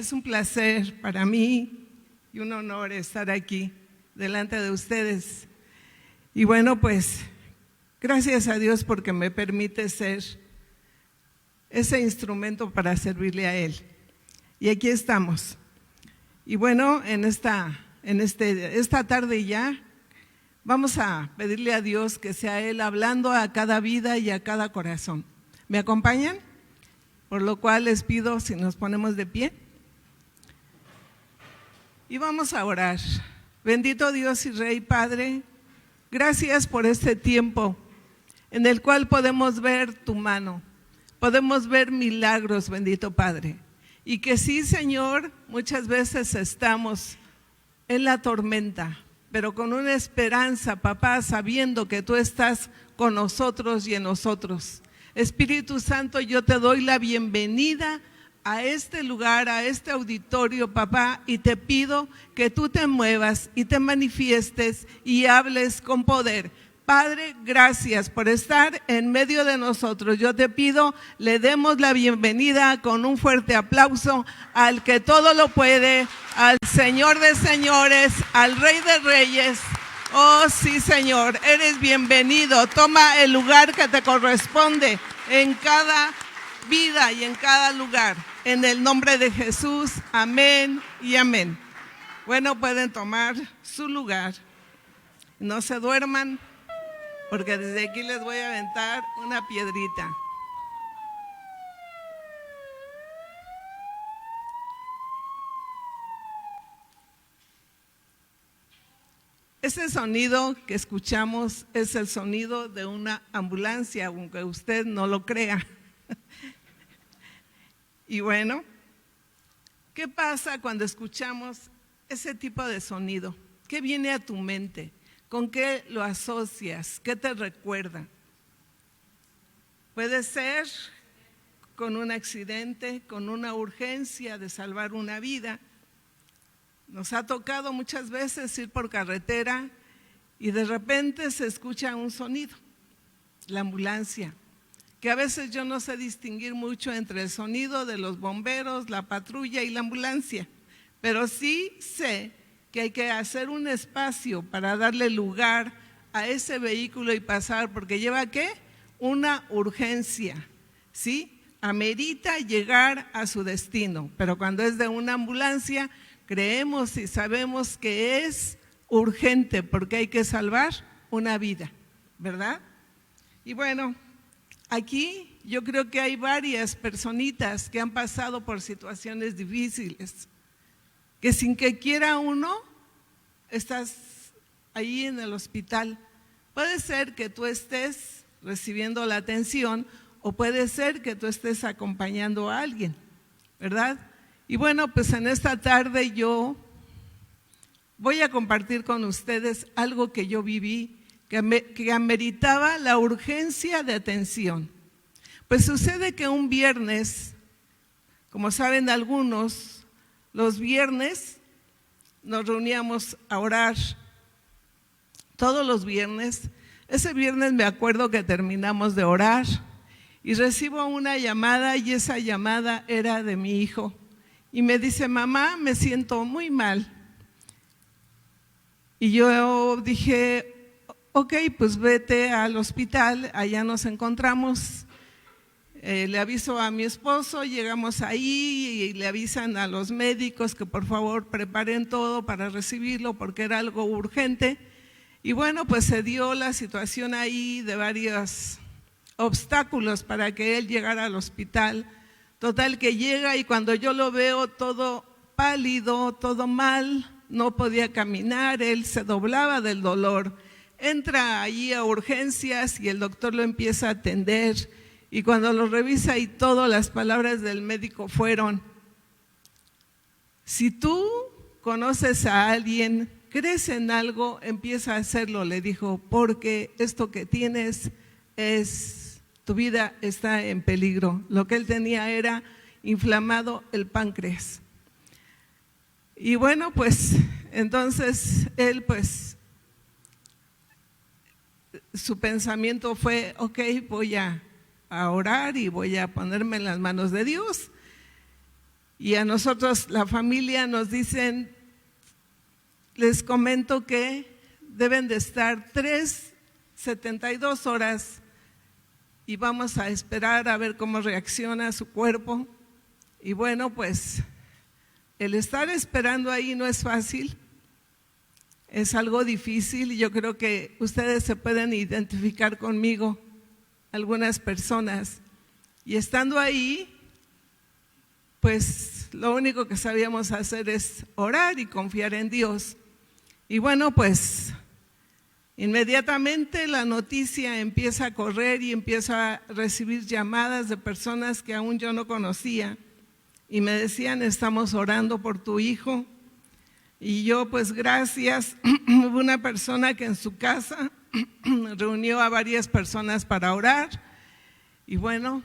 es un placer para mí y un honor estar aquí delante de ustedes. Y bueno, pues gracias a Dios porque me permite ser ese instrumento para servirle a Él. Y aquí estamos. Y bueno, en esta tarde ya vamos a pedirle a Dios que sea Él hablando a cada vida y a cada corazón. ¿Me acompañan? Por lo cual les pido si nos ponemos de pie. Y vamos a orar. Bendito Dios y Rey Padre, gracias por este tiempo en el cual podemos ver tu mano, podemos ver milagros, bendito Padre. Y que sí, Señor, muchas veces estamos en la tormenta, pero con una esperanza, papá, sabiendo que tú estás con nosotros y en nosotros. Espíritu Santo, yo te doy la bienvenida a este lugar, a este auditorio, papá, y te pido que tú te muevas y te manifiestes y hables con poder. Padre, gracias por estar en medio de nosotros. Yo te pido, le demos la bienvenida con un fuerte aplauso al que todo lo puede, al Señor de señores, al Rey de reyes. Oh, sí, Señor, eres bienvenido. Toma el lugar que te corresponde en cada vida y en cada lugar. En el nombre de Jesús, amén y amén. Bueno, pueden tomar su lugar. No se duerman, porque desde aquí les voy a aventar una piedrita. Ese sonido que escuchamos es el sonido de una ambulancia, aunque usted no lo crea. Y bueno, ¿qué pasa cuando escuchamos ese tipo de sonido? ¿Qué viene a tu mente? ¿Con qué lo asocias? ¿Qué te recuerda? Puede ser con un accidente, con una urgencia de salvar una vida. Nos ha tocado muchas veces ir por carretera y de repente se escucha un sonido, la ambulancia, que a veces yo no sé distinguir mucho entre el sonido de los bomberos, la patrulla y la ambulancia, pero sí sé que hay que hacer un espacio para darle lugar a ese vehículo y pasar, porque lleva ¿qué? Una urgencia, ¿sí? Amerita llegar a su destino, pero cuando es de una ambulancia, creemos y sabemos que es urgente porque hay que salvar una vida, ¿verdad? Y bueno, aquí yo creo que hay varias personitas que han pasado por situaciones difíciles, que sin que quiera uno, estás ahí en el hospital. Puede ser que tú estés recibiendo la atención o puede ser que tú estés acompañando a alguien, ¿verdad? Y bueno, pues en esta tarde yo voy a compartir con ustedes algo que yo viví, que ameritaba la urgencia de atención. Pues sucede que un viernes, como saben algunos, los viernes nos reuníamos a orar todos los viernes. Ese viernes me acuerdo que terminamos de orar y recibo una llamada y esa llamada era de mi hijo. Y me dice, mamá, me siento muy mal. Y yo dije, ok, pues vete al hospital, allá nos encontramos. Le aviso a mi esposo, llegamos ahí y le avisan a los médicos que por favor preparen todo para recibirlo porque era algo urgente. Y bueno, pues se dio la situación ahí de varios obstáculos para que él llegara al hospital. Total que llega y cuando yo lo veo todo pálido, todo mal, no podía caminar, él se doblaba del dolor. Entra allí a urgencias y el doctor lo empieza a atender y cuando lo revisa y todas las palabras del médico fueron, si tú conoces a alguien, crees en algo, empieza a hacerlo, le dijo, porque esto que tienes es, tu vida está en peligro. Lo que él tenía era inflamado el páncreas. Y bueno, pues entonces él pues su pensamiento fue, ok, voy a orar y voy a ponerme en las manos de Dios. y a nosotros, la familia, nos dicen, les comento que deben de estar 72 horas y vamos a esperar a ver cómo reacciona su cuerpo. Y bueno, pues el estar esperando ahí no es fácil, es algo difícil y yo creo que ustedes se pueden identificar conmigo, algunas personas. Y estando ahí, pues lo único que sabíamos hacer es orar y confiar en Dios. Y bueno, pues inmediatamente la noticia empieza a correr y empiezo a recibir llamadas de personas que aún yo no conocía y me decían, estamos orando por tu hijo. Y yo, pues gracias, hubo una persona que en su casa reunió a varias personas para orar y bueno,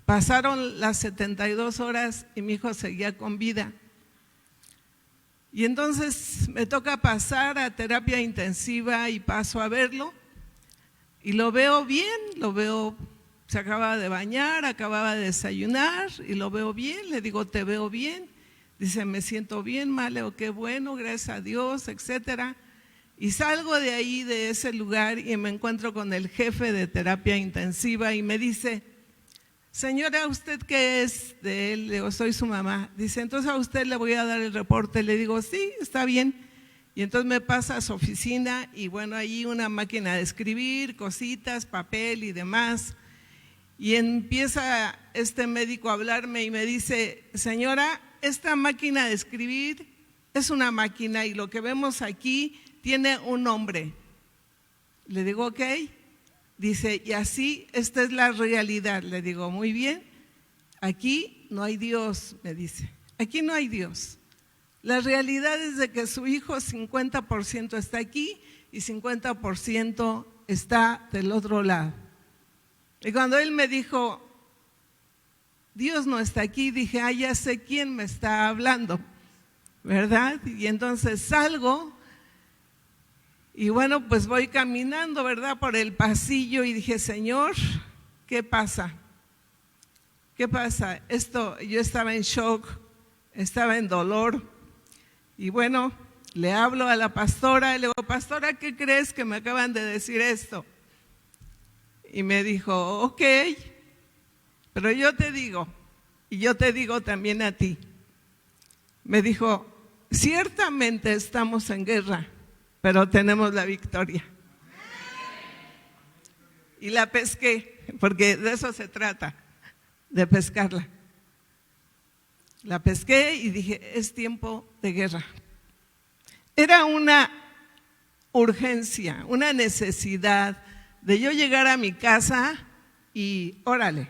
pasaron las 72 horas y mi hijo seguía con vida. Y entonces me toca pasar a terapia intensiva y paso a verlo y lo veo bien, se acaba de bañar, acababa de desayunar y lo veo bien, le digo, ¿te veo bien? Dice, me siento bien, Maleo, qué bueno, gracias a Dios, etcétera. Y salgo de ahí, de ese lugar y me encuentro con el jefe de terapia intensiva y me dice, señora, ¿usted qué es de él? Le digo, soy su mamá. Dice, entonces a usted le voy a dar el reporte. Le digo, sí, está bien. Y entonces me pasa a su oficina y bueno, ahí una máquina de escribir, cositas, papel y demás. Y empieza este médico a hablarme y me dice, señora, esta máquina de escribir es una máquina y lo que vemos aquí tiene un nombre. Le digo, ok. Dice, y así, esta es la realidad. Le digo, muy bien, aquí no hay Dios, me dice, aquí no hay Dios. La realidad es de que su hijo 50% está aquí y 50% está del otro lado. Y cuando él me dijo, Dios no está aquí, dije, ya sé quién me está hablando, ¿verdad? Y entonces salgo y bueno, pues voy caminando, ¿verdad? Por el pasillo y dije, Señor, ¿qué pasa? ¿Qué pasa? Yo estaba en shock, estaba en dolor y bueno, le hablo a la pastora y le digo, pastora, ¿qué crees que me acaban de decir esto? Y me dijo, ok, pero yo te digo, y yo te digo también a ti. Me dijo, ciertamente estamos en guerra, pero tenemos la victoria. Y la pesqué, porque de eso se trata, de pescarla. La pesqué y dije, es tiempo de guerra. Era una urgencia, una necesidad de yo llegar a mi casa y órale,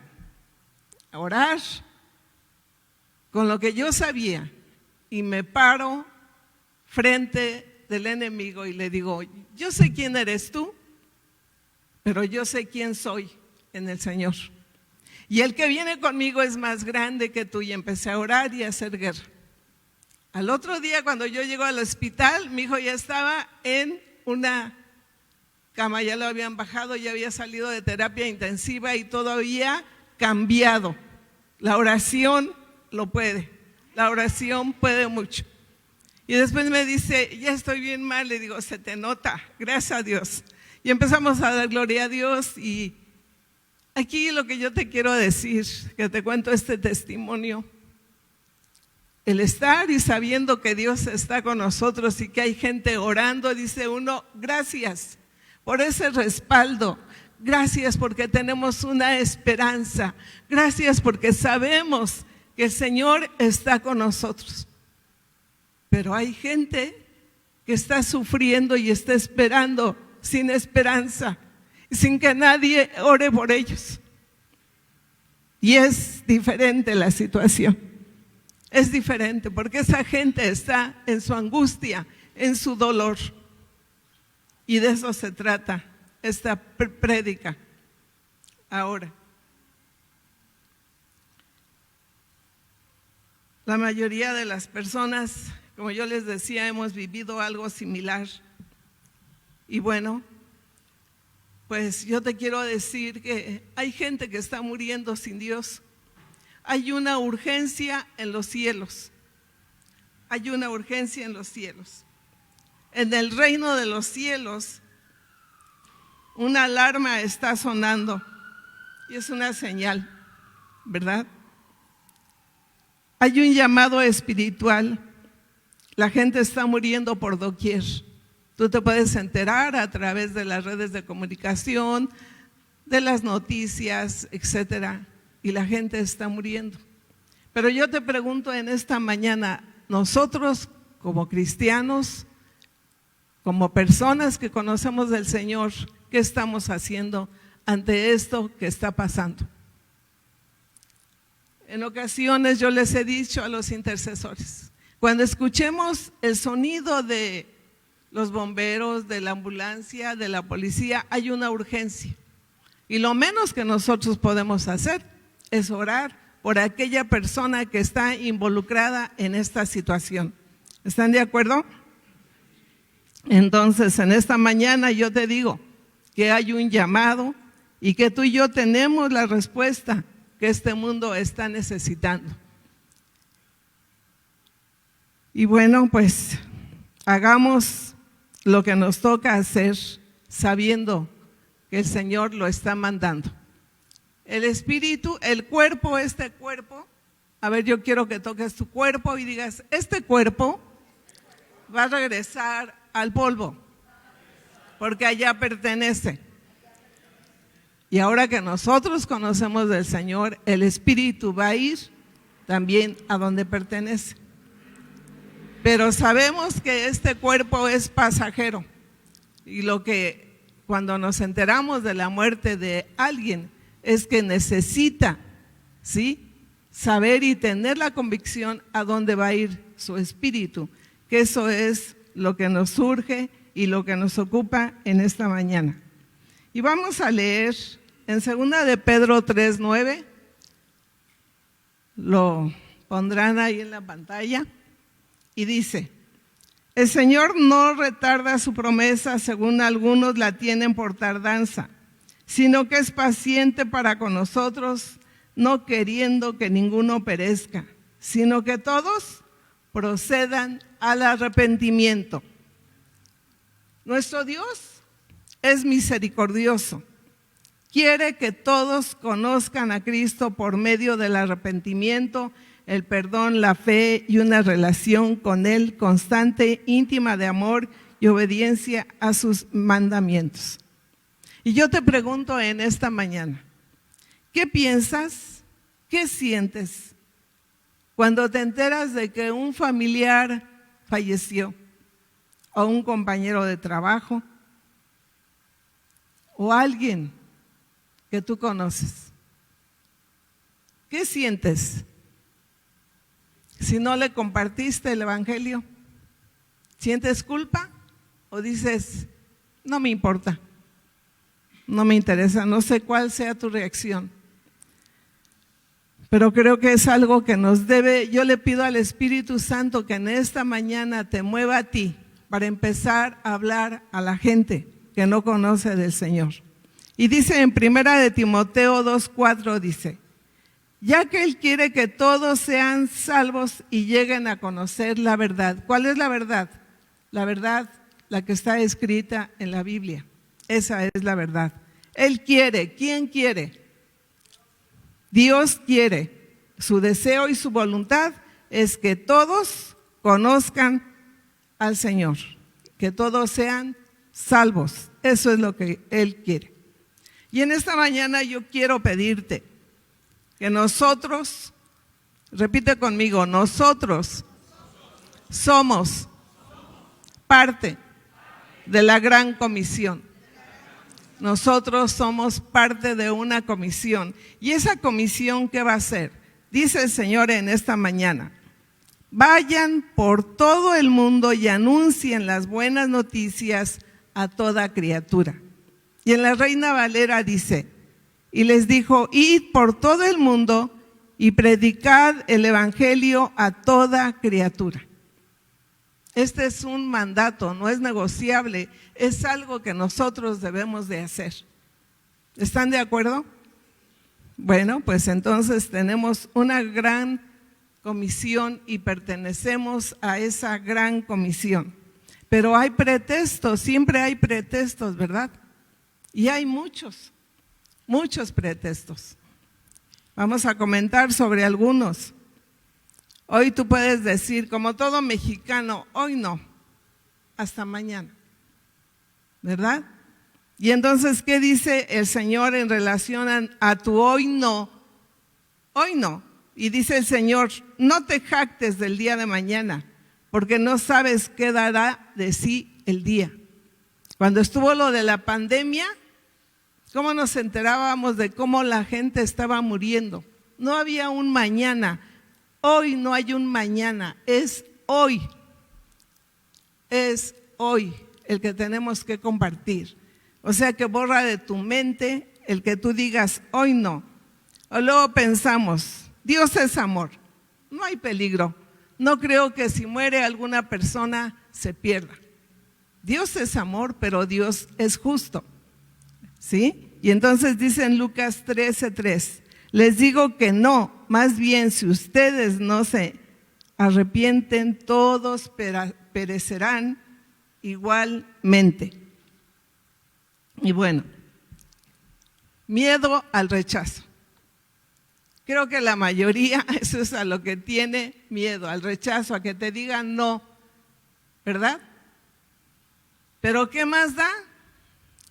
a orar con lo que yo sabía y me paro frente del enemigo y le digo, yo sé quién eres tú, pero yo sé quién soy en el Señor. Y el que viene conmigo es más grande que tú. Y empecé a orar y a hacer guerra. Al otro día, cuando yo llego al hospital, mi hijo ya estaba en una cama, ya lo habían bajado, ya había salido de terapia intensiva y todo había cambiado. La oración lo puede, la oración puede mucho. Y después me dice, ya estoy bien mal, le digo, se te nota, gracias a Dios. Y empezamos a dar gloria a Dios y aquí lo que yo te quiero decir, que te cuento este testimonio, el estar y sabiendo que Dios está con nosotros y que hay gente orando, dice uno, gracias por ese respaldo, gracias porque tenemos una esperanza, gracias porque sabemos que el Señor está con nosotros. Pero hay gente que está sufriendo y está esperando sin esperanza, sin que nadie ore por ellos. Y es diferente la situación, es diferente porque esa gente está en su angustia, en su dolor. Y de eso se trata esta prédica ahora. La mayoría de las personas, como yo les decía, hemos vivido algo similar. Y bueno, pues yo te quiero decir que hay gente que está muriendo sin Dios. hay una urgencia en los cielos. Hay una urgencia en los cielos. En el reino de los cielos, una alarma está sonando y es una señal, ¿verdad? Hay un llamado espiritual. La gente está muriendo por doquier. Tú te puedes enterar a través de las redes de comunicación, de las noticias, etcétera, y la gente está muriendo. Pero yo te pregunto en esta mañana, nosotros como cristianos, como personas que conocemos del Señor, ¿qué estamos haciendo ante esto que está pasando? En ocasiones yo les he dicho a los intercesores, cuando escuchemos el sonido de los bomberos, de la ambulancia, de la policía, hay una urgencia. Y lo menos que nosotros podemos hacer es orar por aquella persona que está involucrada en esta situación. ¿Están de acuerdo? Entonces, en esta mañana yo te digo que hay un llamado y que tú y yo tenemos la respuesta que este mundo está necesitando. Y bueno, pues hagamos lo que nos toca hacer sabiendo que el Señor lo está mandando. El espíritu, el cuerpo, este cuerpo, a ver, yo quiero que toques tu cuerpo y digas, este cuerpo va a regresar al polvo, porque allá pertenece. Y ahora que nosotros conocemos del Señor, el espíritu va a ir también a donde pertenece. Pero sabemos que este cuerpo es pasajero. Y lo que cuando nos enteramos de la muerte de alguien es que necesita, ¿sí?, saber y tener la convicción a dónde va a ir su espíritu, que eso es lo que nos surge y lo que nos ocupa en esta mañana. Y vamos a leer en 2 de Pedro 3:9, lo pondrán ahí en la pantalla, y dice: el Señor no retarda su promesa, según algunos la tienen por tardanza, sino que es paciente para con nosotros, no queriendo que ninguno perezca, sino que todos procedan al arrepentimiento. Nuestro Dios es misericordioso. Quiere que todos conozcan a Cristo por medio del arrepentimiento, el perdón, la fe y una relación con Él constante, íntima de amor y obediencia a sus mandamientos. Y yo te pregunto en esta mañana, ¿qué piensas? ¿Qué sientes cuando te enteras de que un familiar falleció, o un compañero de trabajo, o alguien que tú conoces? ¿Qué sientes? Si no le compartiste el evangelio, ¿sientes culpa? ¿O dices, no me importa, no me interesa? No sé cuál sea tu reacción, pero creo que es algo que nos debe. Yo le pido al Espíritu Santo que en esta mañana te mueva a ti para empezar a hablar a la gente que no conoce del Señor. Y dice en 1 de Timoteo 2:4, dice: ya que Él quiere que todos sean salvos y lleguen a conocer la verdad. ¿Cuál es la verdad? La verdad, la que está escrita en la Biblia. Esa es la verdad. Él quiere. ¿Quién quiere? Dios quiere. Su deseo y su voluntad es que todos conozcan al Señor, que todos sean salvos. Eso es lo que Él quiere. Y en esta mañana yo quiero pedirte que nosotros, repite conmigo, nosotros somos parte de la gran comisión. Nosotros somos parte de una comisión. ¿Y esa comisión qué va a hacer? Dice el Señor en esta mañana: vayan por todo el mundo y anuncien las buenas noticias a toda criatura. Y en la Reina Valera dice: y les dijo, id por todo el mundo y predicad el evangelio a toda criatura. Este es un mandato, no es negociable, es algo que nosotros debemos de hacer. ¿Están de acuerdo? Bueno, pues entonces tenemos una gran comisión y pertenecemos a esa gran comisión. Pero hay pretextos, siempre hay pretextos, ¿verdad? Y hay muchos pretextos. Vamos a comentar sobre algunos. Hoy tú puedes decir, como todo mexicano, hoy no, hasta mañana, ¿verdad? Y entonces, ¿qué dice el Señor en relación a tu hoy no? Hoy no. Y dice el Señor, no te jactes del día de mañana, porque no sabes qué dará de sí el día. Cuando estuvo lo de la pandemia, ¿cómo nos enterábamos de cómo la gente estaba muriendo? No había un mañana. Hoy no hay un mañana, es hoy. Es hoy el que tenemos que compartir. O sea que borra de tu mente el que tú digas hoy no. O luego pensamos, Dios es amor, no hay peligro. No creo que si muere alguna persona se pierda. Dios es amor, pero Dios es justo. ¿Sí? Y entonces dice en Lucas 13:3, les digo que no, más bien si ustedes no se arrepienten, todos perecerán igualmente. Y bueno, miedo al rechazo. Creo que la mayoría, eso es a lo que tiene miedo, al rechazo, a que te digan no, ¿verdad? Pero ¿qué más da?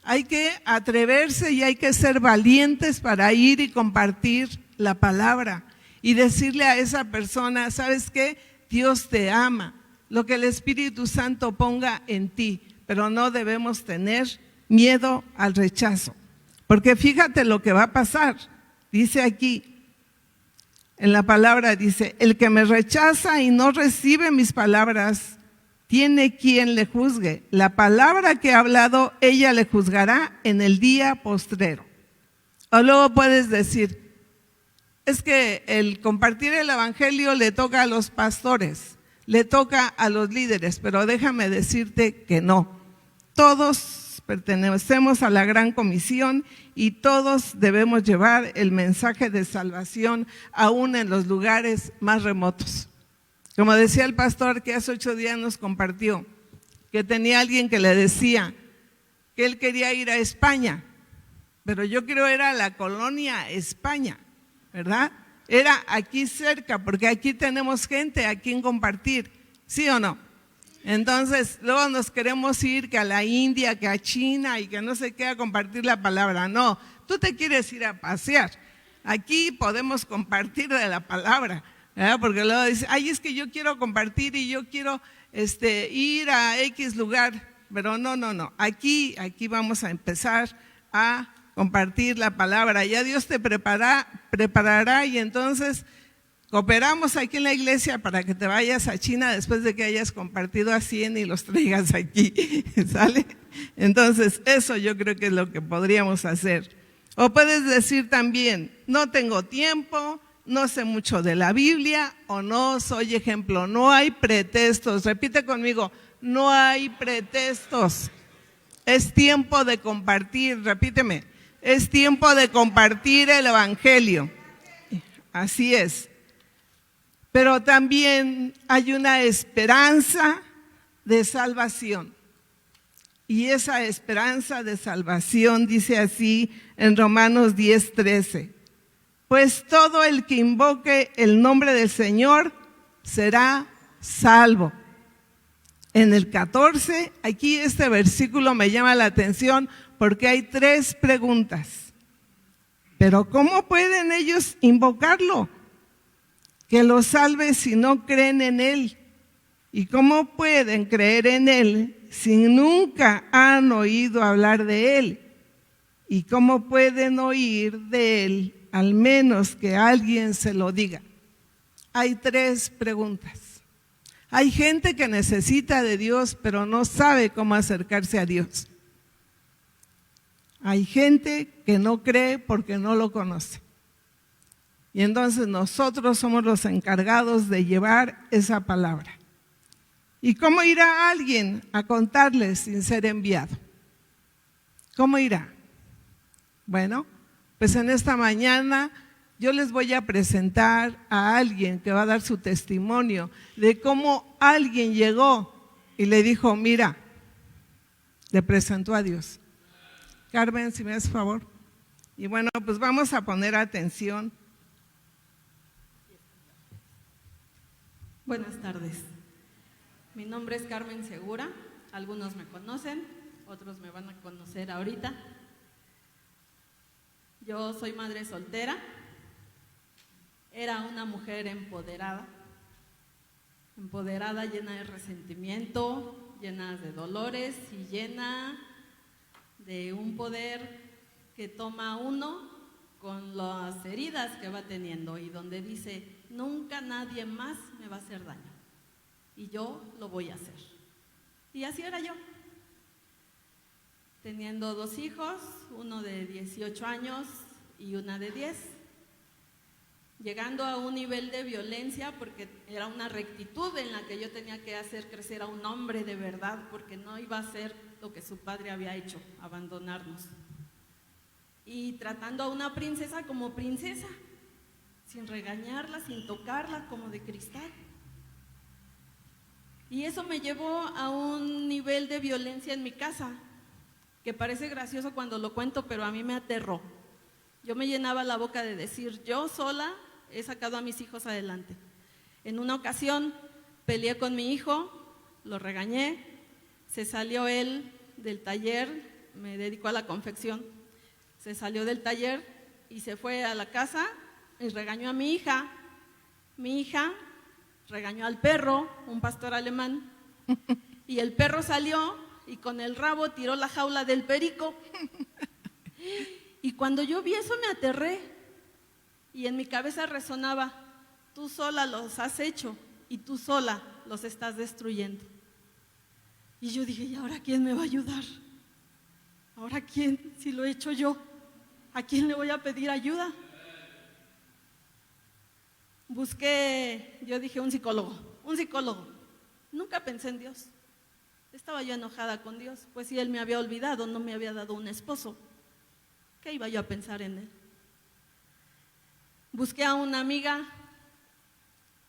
Hay que atreverse y hay que ser valientes para ir y compartir la palabra y decirle a esa persona, ¿sabes qué? Dios te ama, lo que el Espíritu Santo ponga en ti, pero no debemos tener miedo al rechazo. Porque fíjate lo que va a pasar, dice aquí, en la palabra dice, el que me rechaza y no recibe mis palabras, tiene quien le juzgue. La palabra que ha hablado, ella le juzgará en el día postrero. O luego puedes decir, es que el compartir el evangelio le toca a los pastores, le toca a los líderes, pero déjame decirte que no. Todos pertenecemos a la gran comisión y todos debemos llevar el mensaje de salvación aún en los lugares más remotos. Como decía el pastor que hace 8 días nos compartió, que tenía alguien que le decía que él quería ir a España, pero yo creo era la colonia España, ¿verdad? Era aquí cerca, porque aquí tenemos gente a quien compartir, ¿sí o no? Entonces, luego nos queremos ir que a la India, que a China y que no sé qué a compartir la palabra. No, tú te quieres ir a pasear. Aquí podemos compartir de la palabra, ¿verdad? Porque luego dice, ay, es que yo quiero compartir y yo quiero ir a X lugar. Pero no. Aquí vamos a empezar a compartir la palabra. Ya Dios te preparará y entonces cooperamos aquí en la iglesia para que te vayas a China después de que hayas compartido a 100 y los traigas aquí, ¿sale? Entonces, eso yo creo que es lo que podríamos hacer. O puedes decir también, no tengo tiempo, no sé mucho de la Biblia o no soy ejemplo. No hay pretextos. Repite conmigo, no hay pretextos. Es tiempo de compartir, repíteme, es tiempo de compartir el evangelio. Así es. Pero también hay una esperanza de salvación. Y esa esperanza de salvación dice así en Romanos 10:13. Pues todo el que invoque el nombre del Señor será salvo. En el 14, aquí este versículo me llama la atención porque hay 3 preguntas. Pero ¿cómo pueden ellos invocarlo? Que los salve si no creen en Él. ¿Y cómo pueden creer en Él si nunca han oído hablar de Él? ¿Y cómo pueden oír de Él al menos que alguien se lo diga? Hay 3 preguntas. Hay gente que necesita de Dios, pero no sabe cómo acercarse a Dios. Hay gente que no cree porque no lo conoce. Y entonces nosotros somos los encargados de llevar esa palabra. ¿Y cómo irá alguien a contarles sin ser enviado? ¿Cómo irá? Bueno, Pues en esta mañana yo les voy a presentar a alguien que va a dar su testimonio de cómo alguien llegó y le dijo, mira, le presentó a Dios. Carmen, si me haces favor. Y bueno, pues vamos a poner atención. Buenas tardes. Mi nombre es Carmen Segura. Algunos me conocen, otros me van a conocer ahorita. Yo soy madre soltera. Era una mujer empoderada, llena de resentimiento, llena de dolores y llena de un poder que toma uno con las heridas que va teniendo y donde dice, nunca nadie más me va a hacer daño y yo lo voy a hacer. Y así era yo, teniendo 2 hijos, uno de 18 años y una de 10, llegando a un nivel de violencia porque era una rectitud en la que yo tenía que hacer crecer a un hombre de verdad, porque no iba a hacer lo que su padre había hecho, abandonarnos. Y tratando a una princesa como princesa, sin regañarla, sin tocarla, como de cristal. Y eso me llevó a un nivel de violencia en mi casa, que parece gracioso cuando lo cuento, pero a mí me aterró. Yo me llenaba la boca de decir, yo sola he sacado a mis hijos adelante. En una ocasión peleé con mi hijo, lo regañé, se salió él del taller, me dedicó a la confección, se salió del taller y se fue a la casa y regañó a mi hija. Mi hija regañó al perro, un pastor alemán, y el perro salió y con el rabo tiró la jaula del perico. Y cuando yo vi eso me aterré y en mi cabeza resonaba, tú sola los has hecho y tú sola los estás destruyendo. Y yo dije, ¿y ahora quién me va a ayudar? ¿Ahora quién? Si lo he hecho yo, ¿a quién le voy a pedir ayuda? Busqué, yo dije, un psicólogo. Nunca pensé en Dios. Estaba yo enojada con Dios, pues si Él me había olvidado, no me había dado un esposo. ¿Qué iba yo a pensar en Él? Busqué a una amiga,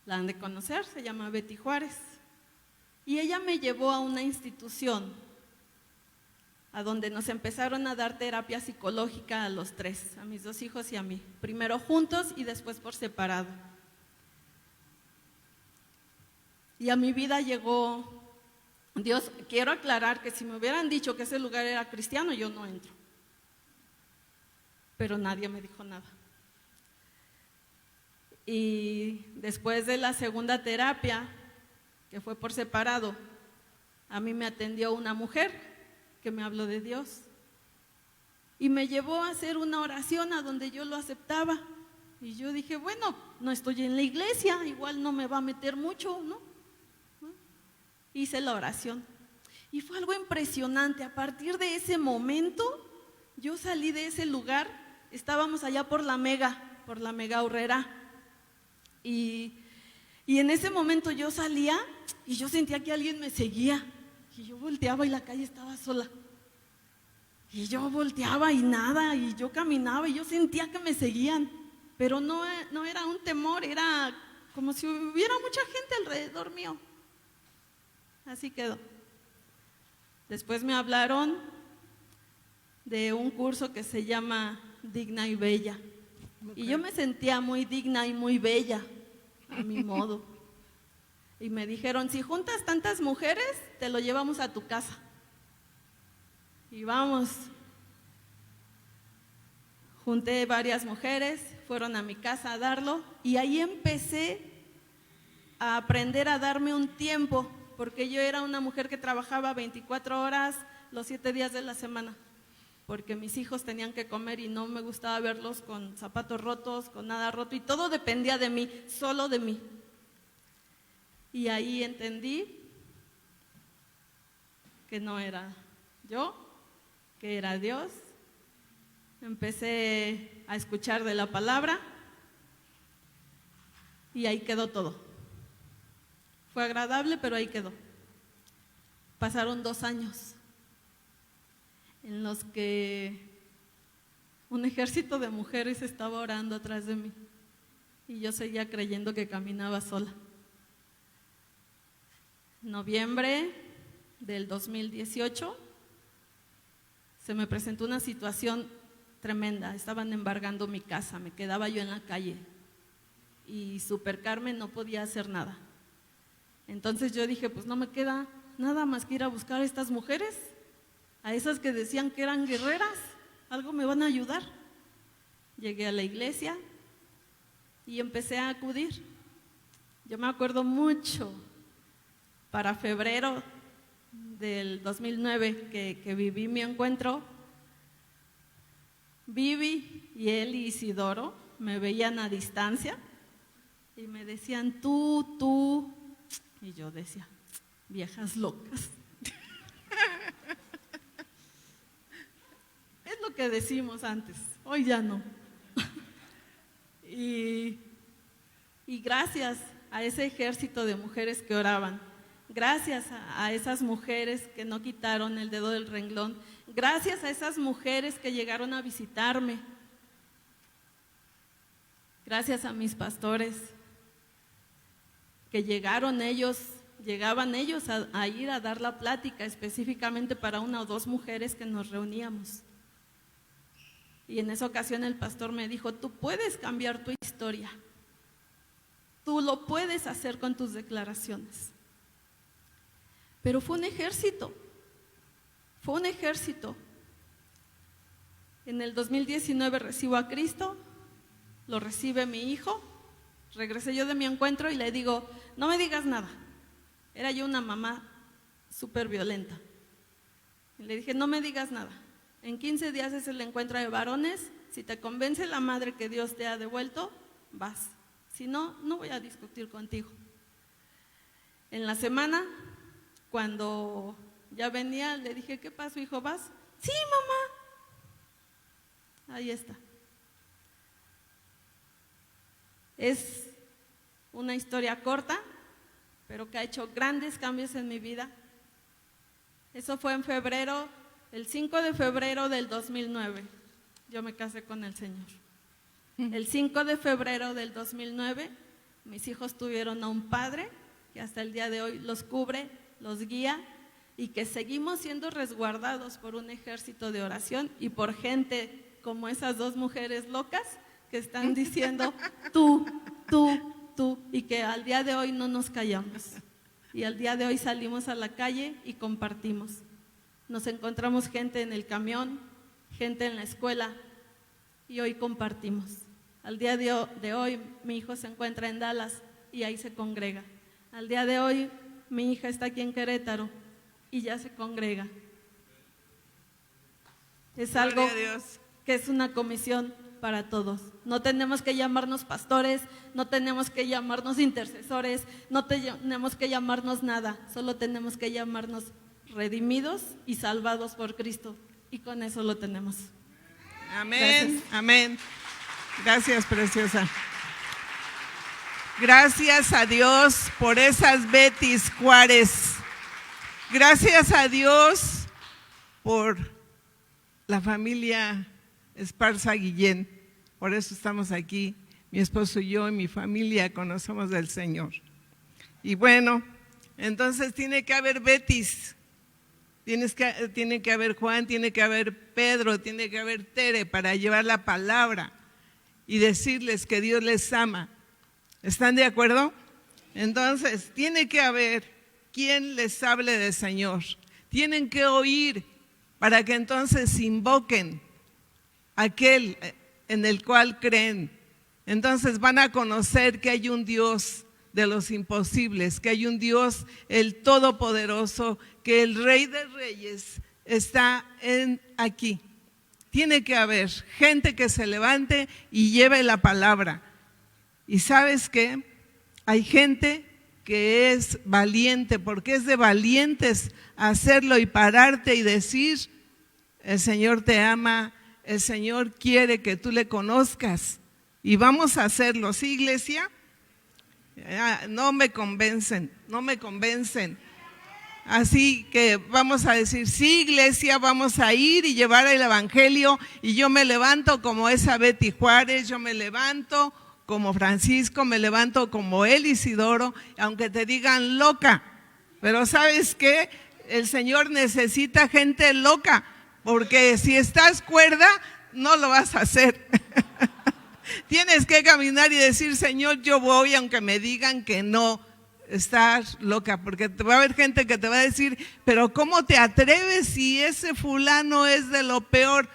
la han de conocer, se llama Betty Juárez, y ella me llevó a una institución a donde nos empezaron a dar terapia psicológica a los 3, a mis 2 hijos y a mí, primero juntos y después por separado. Y a mi vida llegó Dios. Quiero aclarar que si me hubieran dicho que ese lugar era cristiano, yo no entro. Pero nadie me dijo nada. Y después de la segunda terapia, que fue por separado, a mí me atendió una mujer que me habló de Dios y me llevó a hacer una oración a donde yo lo aceptaba. Y yo dije, bueno, no estoy en la iglesia, igual no me va a meter mucho, ¿no? Hice la oración y fue algo impresionante. A partir de ese momento, yo salí de ese lugar, estábamos allá por la Mega Aurrera, y en ese momento yo salía y yo sentía que alguien me seguía, y yo volteaba y la calle estaba sola, y yo volteaba y nada, y yo caminaba y yo sentía que me seguían, pero no era un temor, era como si hubiera mucha gente alrededor mío. Así quedó. Después me hablaron de un curso que se llama Digna y Bella. Y yo me sentía muy digna y muy bella, a mi modo. Y me dijeron, si juntas tantas mujeres, te lo llevamos a tu casa. Y vamos. Junté varias mujeres, fueron a mi casa a darlo, y ahí empecé a aprender a darme un tiempo, porque yo era una mujer que trabajaba 24 horas los 7 días de la semana, porque mis hijos tenían que comer y no me gustaba verlos con zapatos rotos, con nada roto, y todo dependía de mí, solo de mí. Y ahí entendí que no era yo, que era Dios. Empecé a escuchar de la palabra y ahí quedó todo. Fue agradable, pero ahí quedó. Pasaron 2 años en los que un ejército de mujeres estaba orando atrás de mí y yo seguía creyendo que caminaba sola. Noviembre del 2018 se me presentó una situación tremenda. Estaban embargando mi casa, me quedaba yo en la calle y Super Carmen no podía hacer nada. Entonces yo dije, pues no me queda nada más que ir a buscar a estas mujeres, a esas que decían que eran guerreras, algo me van a ayudar. Llegué a la iglesia y empecé a acudir. Yo me acuerdo mucho, para febrero del 2009 que viví mi encuentro, Vivi y él y Isidoro me veían a distancia y me decían tú, y yo decía, viejas locas. Es lo que decimos antes, hoy ya no. Y gracias a ese ejército de mujeres que oraban, gracias a esas mujeres que no quitaron el dedo del renglón, gracias a esas mujeres que llegaron a visitarme, gracias a mis pastores, que llegaban ellos a ir a dar la plática específicamente para una o dos mujeres que nos reuníamos. Y en esa ocasión el pastor me dijo, tú puedes cambiar tu historia, tú lo puedes hacer con tus declaraciones. Pero fue un ejército. En el 2019 recibo a Cristo, lo recibe mi hijo, regresé yo de mi encuentro y le digo, no me digas nada. Era yo una mamá súper violenta. Y le dije, no me digas nada. En 15 días es el encuentro de varones. Si te convence la madre que Dios te ha devuelto, vas. Si no, no voy a discutir contigo. En la semana, cuando ya venía, le dije, ¿qué pasó, hijo? ¿Vas? Sí, mamá. Ahí está. Es una historia corta, pero que ha hecho grandes cambios en mi vida. Eso fue en febrero, el 5 de febrero del 2009. Yo me casé con el Señor. El 5 de febrero del 2009, mis hijos tuvieron a un padre que hasta el día de hoy los cubre, los guía y que seguimos siendo resguardados por un ejército de oración y por gente como esas dos mujeres locas que están diciendo tú, y que al día de hoy no nos callamos. Y al día de hoy salimos a la calle y compartimos. Nos encontramos gente en el camión, gente en la escuela y hoy compartimos. Al día de hoy mi hijo se encuentra en Dallas y ahí se congrega. Al día de hoy mi hija está aquí en Querétaro y ya se congrega. Es algo que es una comisión para todos. No tenemos que llamarnos pastores, no tenemos que llamarnos intercesores, no tenemos que llamarnos nada, solo tenemos que llamarnos redimidos y salvados por Cristo, y con eso lo tenemos. Amén, gracias. Amén. Gracias, preciosa. Gracias a Dios por esas Betis Juárez. Gracias a Dios por la familia Esparza Guillén. Por eso estamos aquí, mi esposo y yo y mi familia conocemos del Señor. Y bueno, entonces tiene que haber Betis, tiene que haber Juan, tiene que haber Pedro, tiene que haber Tere para llevar la palabra y decirles que Dios les ama. ¿Están de acuerdo? Entonces, tiene que haber quien les hable del Señor. Tienen que oír para que entonces invoquen aquel en el cual creen. Entonces van a conocer que hay un Dios de los imposibles, que hay un Dios, el Todopoderoso, que el Rey de Reyes está aquí. Tiene que haber gente que se levante y lleve la palabra. ¿Y sabes qué? Hay gente que es valiente, porque es de valientes hacerlo y pararte y decir, el Señor te ama, el Señor quiere que tú le conozcas y vamos a hacerlo. ¿Sí, iglesia? No me convencen. así que vamos a decir, sí, iglesia, vamos a ir y llevar el evangelio, y yo me levanto como esa Betty Juárez, yo me levanto como Francisco, me levanto como él, Isidoro, aunque te digan loca, pero ¿sabes qué? El Señor necesita gente loca, porque si estás cuerda, no lo vas a hacer. Tienes que caminar y decir, Señor, yo voy, aunque me digan que no. Estás loca, porque va a haber gente que te va a decir, pero ¿cómo te atreves si ese fulano es de lo peor?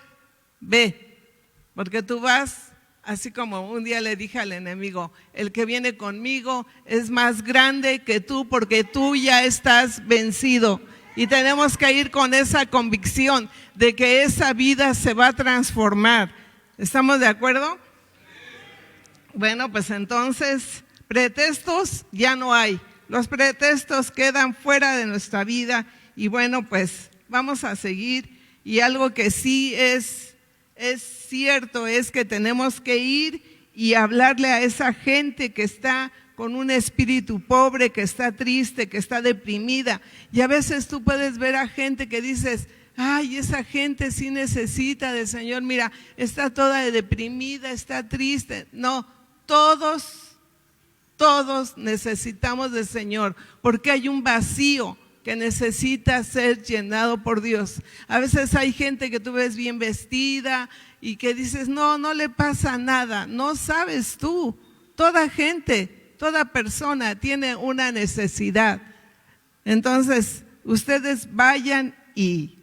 Ve, porque tú vas, así como un día le dije al enemigo, el que viene conmigo es más grande que tú, porque tú ya estás vencido. Y tenemos que ir con esa convicción de que esa vida se va a transformar. ¿Estamos de acuerdo? Bueno, pues entonces, pretextos ya no hay. Los pretextos quedan fuera de nuestra vida y bueno, pues vamos a seguir. Y algo que sí es cierto es que tenemos que ir y hablarle a esa gente que está con un espíritu pobre, que está triste, que está deprimida. Y a veces tú puedes ver a gente que dices, ay, esa gente sí necesita del Señor, mira, está toda deprimida, está triste. No, todos necesitamos del Señor, porque hay un vacío que necesita ser llenado por Dios. A veces hay gente que tú ves bien vestida y que dices, no le pasa nada. No sabes tú, toda gente, toda persona tiene una necesidad. Entonces, ustedes vayan y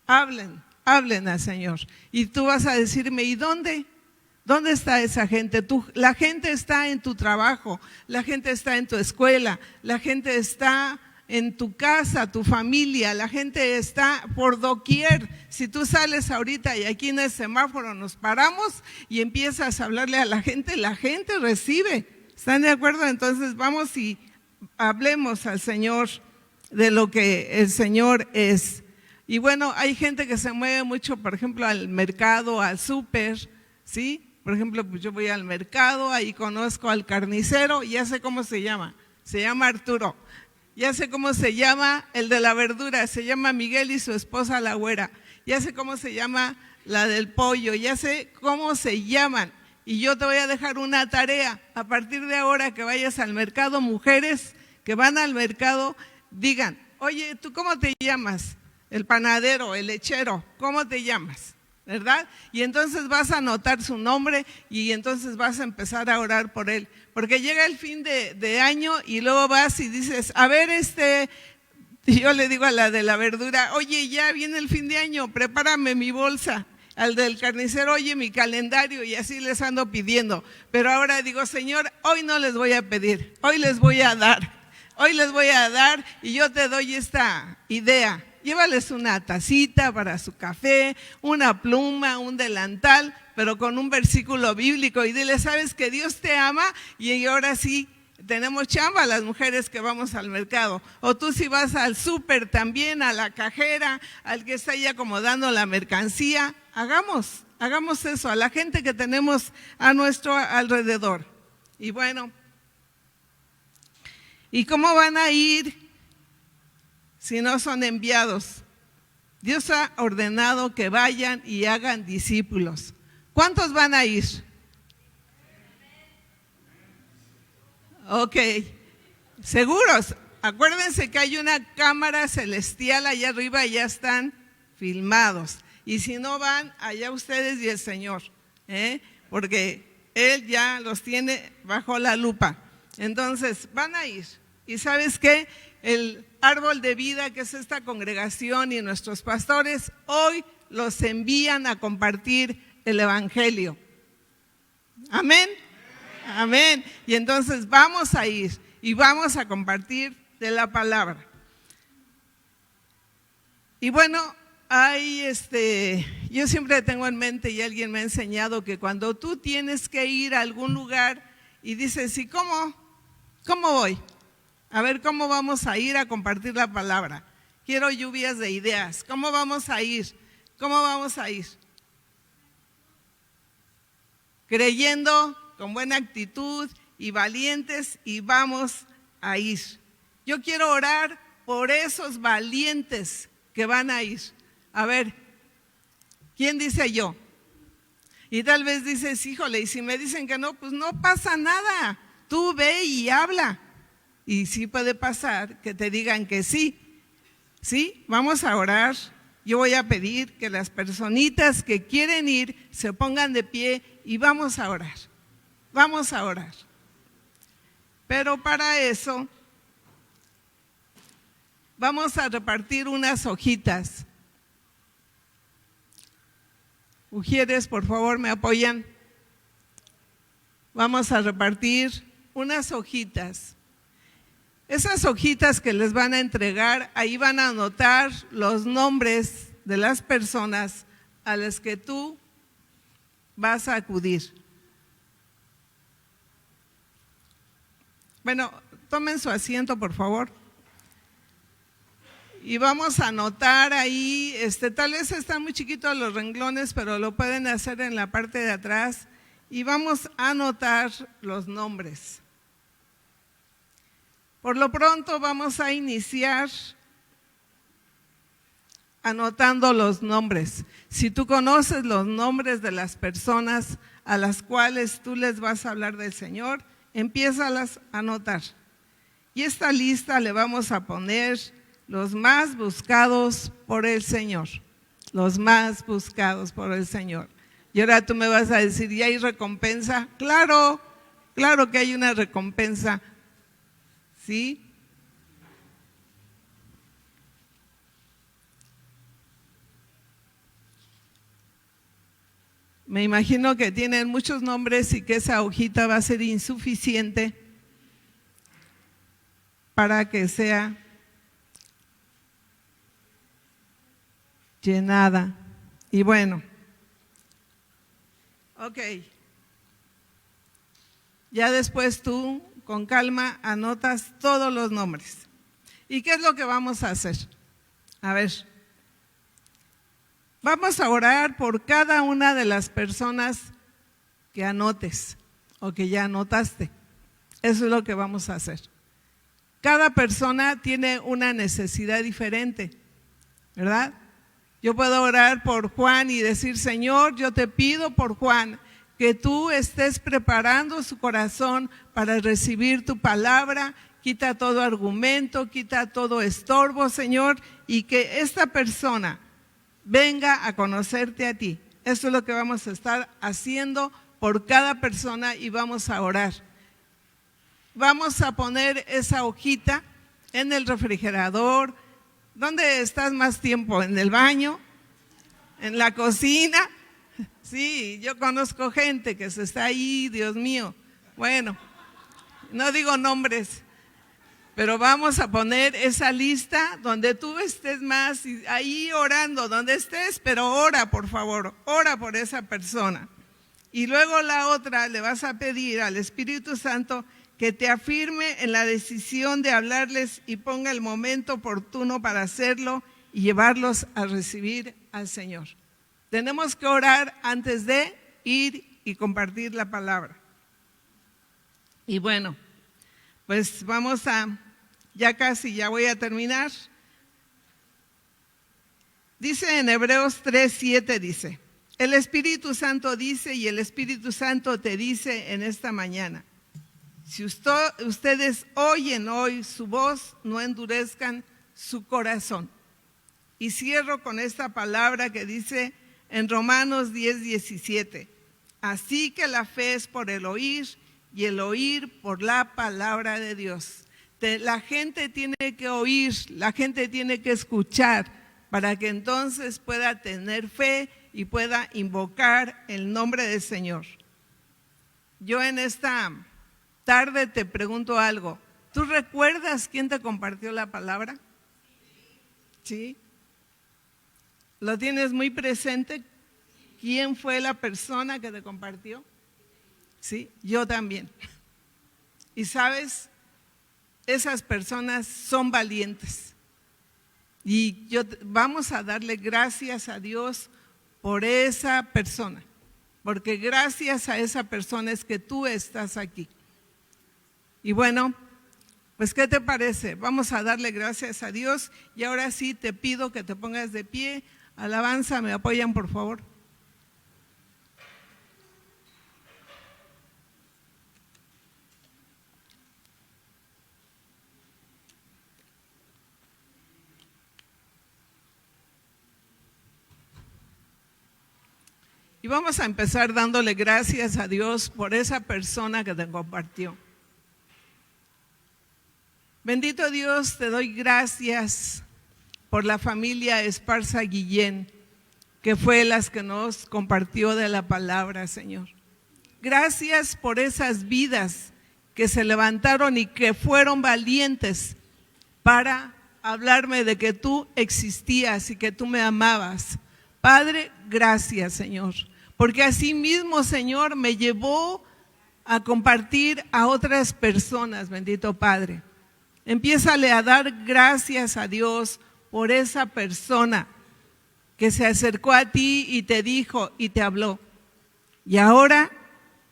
hablen al Señor. Y tú vas a decirme, ¿y dónde? ¿Dónde está esa gente? La gente está en tu trabajo, la gente está en tu escuela, la gente está en tu casa, tu familia, la gente está por doquier. Si tú sales ahorita y aquí en el semáforo nos paramos y empiezas a hablarle a la gente recibe. ¿Están de acuerdo? Entonces vamos y hablemos al Señor de lo que el Señor es. Y bueno, hay gente que se mueve mucho, por ejemplo, al mercado, al súper, ¿sí? Por ejemplo, pues yo voy al mercado, ahí conozco al carnicero, ya sé cómo se llama Arturo. Ya sé cómo se llama el de la verdura, se llama Miguel y su esposa la güera. Ya sé cómo se llama la del pollo, ya sé cómo se llaman. Y yo te voy a dejar una tarea, a partir de ahora que vayas al mercado, mujeres que van al mercado, digan, oye, ¿tú cómo te llamas? El panadero, el lechero, ¿cómo te llamas? ¿Verdad? Y entonces vas a anotar su nombre y entonces vas a empezar a orar por él. Porque llega el fin de año y luego vas y dices, a ver, yo le digo a la de la verdura, oye, ya viene el fin de año, prepárame mi bolsa. Al del carnicero, oye, mi calendario, y así les ando pidiendo. Pero ahora digo, Señor, hoy no les voy a pedir, hoy les voy a dar. Hoy les voy a dar y yo te doy esta idea. Llévales una tacita para su café, una pluma, un delantal, pero con un versículo bíblico y dile, sabes que Dios te ama y ahora sí tenemos chamba las mujeres que vamos al mercado. O tú si vas al súper también, a la cajera, al que está ahí acomodando la mercancía, hagamos eso a la gente que tenemos a nuestro alrededor. Y bueno, ¿y cómo van a ir si no son enviados? Dios ha ordenado que vayan y hagan discípulos. ¿Cuántos van a ir? Ok, seguros. Acuérdense que hay una cámara celestial allá arriba y ya están filmados. Y si no van, allá ustedes y el Señor, porque Él ya los tiene bajo la lupa. Entonces, van a ir. ¿Y sabes qué? El árbol de vida, que es esta congregación y nuestros pastores, hoy los envían a compartir el evangelio. Amén. Amén. Y entonces vamos a ir y vamos a compartir de la palabra. Y bueno, yo siempre tengo en mente, y alguien me ha enseñado, que cuando tú tienes que ir a algún lugar y dices, ¿y cómo voy? A ver, ¿cómo vamos a ir a compartir la palabra? Quiero lluvias de ideas. ¿Cómo vamos a ir? ¿Cómo vamos a ir? Creyendo, con buena actitud y valientes, y vamos a ir. Yo quiero orar por esos valientes que van a ir. A ver, ¿quién dice yo? Y tal vez dices, híjole, y si me dicen que no, pues no pasa nada. Tú ve y habla. Y sí puede pasar que te digan que sí. ¿Sí? Vamos a orar. Yo voy a pedir que las personitas que quieren ir se pongan de pie y vamos a orar. Vamos a orar. Pero para eso vamos a repartir unas hojitas. Ujieres, por favor, ¿me apoyan? Vamos a repartir unas hojitas. Esas hojitas que les van a entregar, ahí van a anotar los nombres de las personas a las que tú vas a acudir. Bueno, tomen su asiento, por favor. Y vamos a anotar ahí, tal vez están muy chiquitos los renglones, pero lo pueden hacer en la parte de atrás. Y vamos a anotar los nombres. Por lo pronto vamos a iniciar anotando los nombres. Si tú conoces los nombres de las personas a las cuales tú les vas a hablar del Señor, empiézalas a anotar. Y esta lista le vamos a poner los más buscados por el Señor. Los más buscados por el Señor. Y ahora tú me vas a decir, ¿y hay recompensa? Claro, claro que hay una recompensa. ¿Sí? Me imagino que tienen muchos nombres y que esa hojita va a ser insuficiente para que sea llenada. Y bueno, ok. Ya después tú, con calma, anotas todos los nombres. ¿Y qué es lo que vamos a hacer? A ver, vamos a orar por cada una de las personas que anotes o que ya anotaste. Eso es lo que vamos a hacer. Cada persona tiene una necesidad diferente, ¿verdad? Yo puedo orar por Juan y decir, Señor, yo te pido por Juan, que tú estés preparando su corazón para recibir tu palabra, quita todo argumento, quita todo estorbo, Señor, y que esta persona venga a conocerte a ti. Eso es lo que vamos a estar haciendo por cada persona y vamos a orar. Vamos a poner esa hojita en el refrigerador. ¿Dónde estás más tiempo? ¿En el baño? ¿En la cocina? Sí, yo conozco gente que se está ahí, Dios mío. Bueno, no digo nombres, pero vamos a poner esa lista donde tú estés más, ahí orando, donde estés, pero ora, por favor, ora por esa persona. Y luego la otra, le vas a pedir al Espíritu Santo que te afirme en la decisión de hablarles y ponga el momento oportuno para hacerlo y llevarlos a recibir al Señor. Tenemos que orar antes de ir y compartir la palabra. Y bueno, pues vamos a, ya voy a terminar. Dice en Hebreos 3:7, dice, el Espíritu Santo dice y el Espíritu Santo te dice en esta mañana, si ustedes oyen hoy su voz, no endurezcan su corazón. Y cierro con esta palabra que dice en Romanos 10:17, así que la fe es por el oír y el oír por la palabra de Dios. La gente tiene que oír, la gente tiene que escuchar para que entonces pueda tener fe y pueda invocar el nombre del Señor. Yo en esta tarde te pregunto algo. ¿Tú recuerdas quién te compartió la palabra? ¿Sí? ¿Lo tienes muy presente? ¿Quién fue la persona que te compartió? Sí, yo también. Y sabes, esas personas son valientes. Y vamos a darle gracias a Dios por esa persona. Porque gracias a esa persona es que tú estás aquí. Y bueno, Pues, ¿qué te parece? Vamos a darle gracias a Dios y ahora sí te pido que te pongas de pie. Alabanza, ¿me apoyan, por favor? Y vamos a empezar dándole gracias a Dios por esa persona que te compartió. Bendito Dios, te doy gracias por la familia Esparza Guillén, que fue las que nos compartió de la palabra, Señor. Gracias por esas vidas que se levantaron y que fueron valientes para hablarme de que tú existías y que tú me amabas. Padre, gracias, Señor, porque así mismo, Señor, me llevó a compartir a otras personas, bendito Padre. Empiézale a dar gracias a Dios por esa persona que se acercó a ti y te dijo y te habló. Y ahora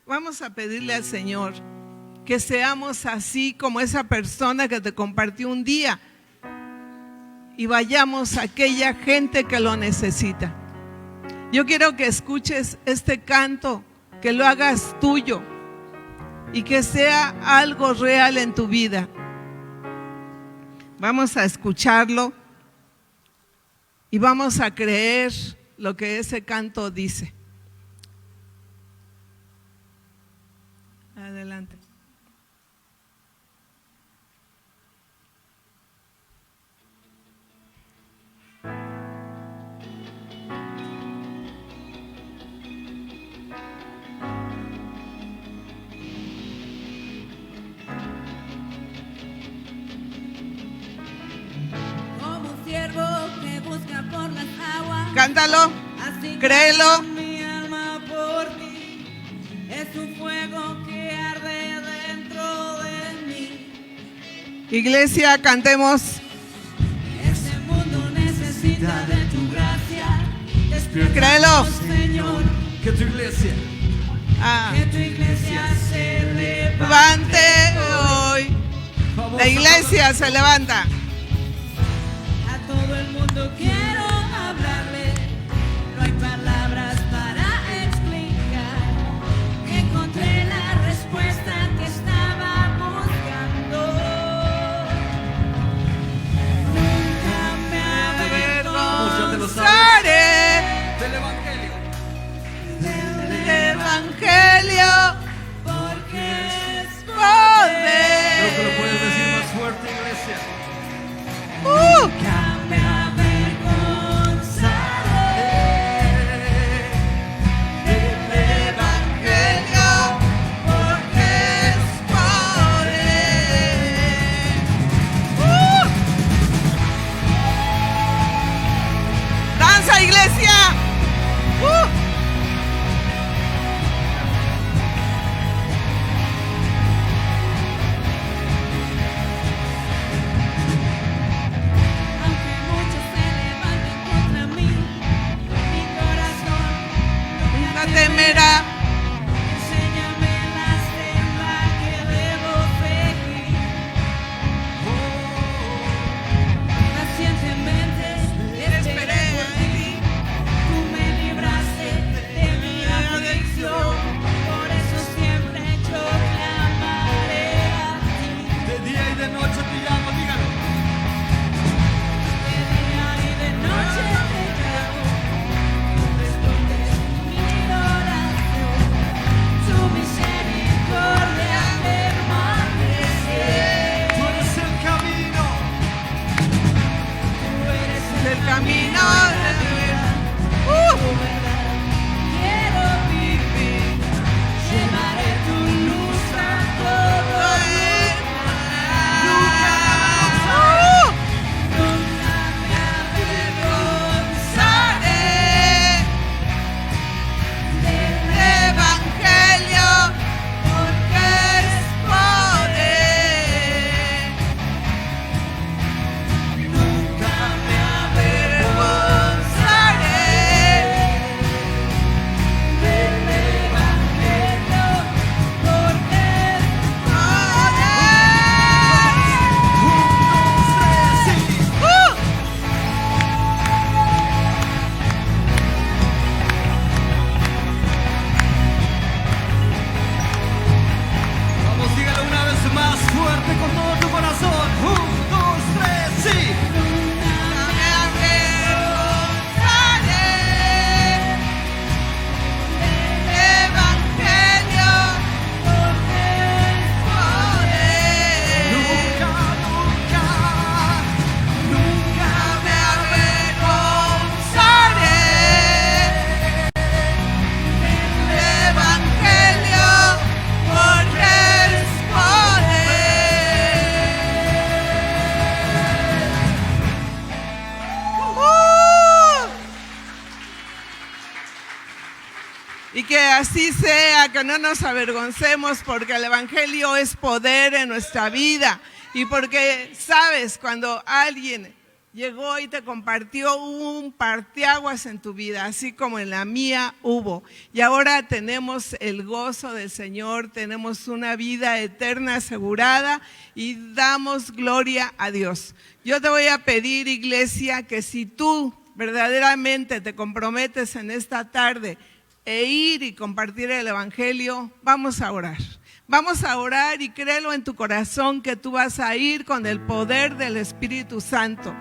vamos a pedirle al Señor que seamos así como esa persona que te compartió un día y vayamos a aquella gente que lo necesita. Yo quiero que escuches este canto, que lo hagas tuyo y que sea algo real en tu vida. Vamos a escucharlo y vamos a creer lo que ese canto dice. Adelante. Que busca por las aguas, cántalo, así créelo. mi alma por ti, es un fuego que arde dentro de mí. Iglesia, cantemos. Este mundo necesita de tu gracia. Créelo. Señor, Que tu iglesia que tu iglesia se Levante hoy. La iglesia se levanta. A todo el mundo quiero hablarle, no hay palabras para explicar. Encontré la respuesta que estaba buscando. Nunca me ya te lo sabes. Avergonzaré del evangelio. del evangelio, porque es poder. Creo que lo puedes decir más fuerte, iglesia. que así sea, que no nos avergoncemos, porque el Evangelio es poder en nuestra vida. Y porque, sabes, cuando alguien llegó y te compartió un parteaguas en tu vida, así como en la mía hubo. Y ahora tenemos el gozo del Señor, tenemos una vida eterna asegurada y damos gloria a Dios. Yo te voy a pedir, iglesia, que si tú verdaderamente te comprometes en esta tarde e ir y compartir el Evangelio, vamos a orar. Vamos a orar y créelo en tu corazón que tú vas a ir con el poder del Espíritu Santo.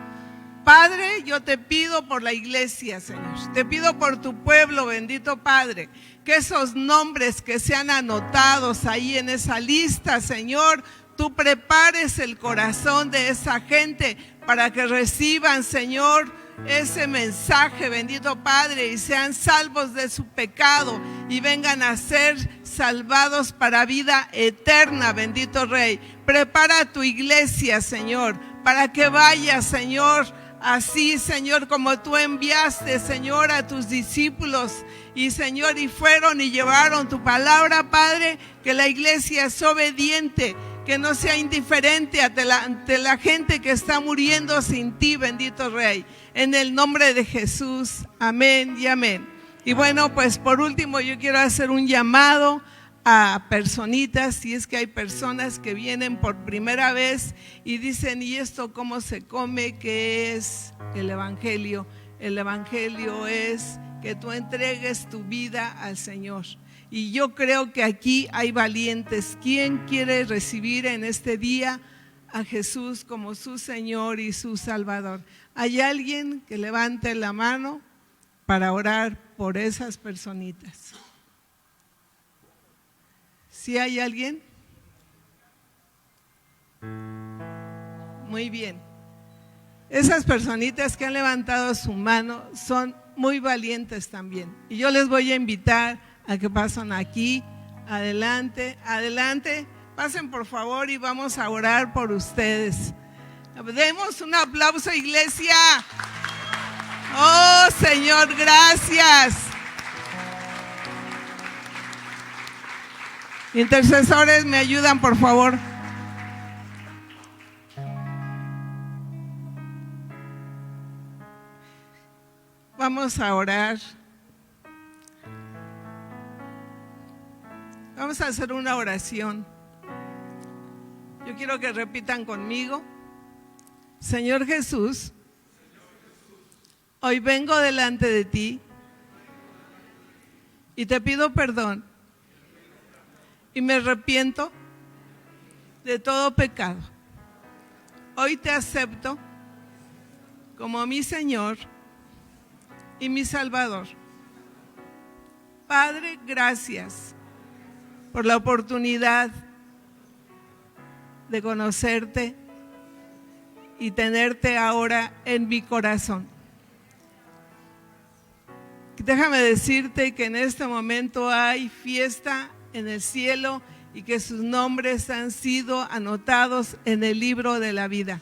Padre, yo te pido por la iglesia, Señor. Te pido por tu pueblo, bendito Padre, que esos nombres que sean anotados ahí en esa lista, Señor, tú prepares el corazón de esa gente para que reciban, Señor, ese mensaje, bendito Padre, y sean salvos de su pecado y vengan a ser salvados para vida eterna, bendito Rey. Prepara a tu iglesia, Señor, para que vaya, Señor, así, Señor, como tú enviaste, Señor, a tus discípulos y, Señor, y fueron y llevaron tu palabra, Padre, que la iglesia es obediente, que no sea indiferente ante la gente que está muriendo sin ti, bendito Rey. En el nombre de Jesús, amén y amén. Y bueno, pues por último yo quiero hacer un llamado a personitas, si es que hay personas que vienen por primera vez y dicen, ¿y esto cómo se come? ¿Qué es el Evangelio? El Evangelio es que tú entregues tu vida al Señor. Y yo creo que aquí hay valientes. ¿Quién quiere recibir en este día a Jesús como su Señor y su Salvador? ¿Hay alguien que levante la mano para orar por esas personitas? ¿Sí hay alguien? Muy bien. Esas personitas que han levantado su mano son muy valientes también. Y yo les voy a invitar a que pasen aquí, adelante, adelante. Pasen por favor y vamos a orar por ustedes. Demos un aplauso, iglesia. Oh, Señor, gracias. Intercesores, ¿me ayudan, por favor? Vamos a orar. Vamos a hacer una oración. Yo quiero que repitan conmigo. Señor Jesús, hoy vengo delante de ti y te pido perdón y me arrepiento de todo pecado. Hoy te acepto como mi Señor y mi Salvador. Padre, gracias por la oportunidad de conocerte y tenerte ahora en mi corazón. Déjame decirte que en este momento hay fiesta en el cielo y que sus nombres han sido anotados en el libro de la vida.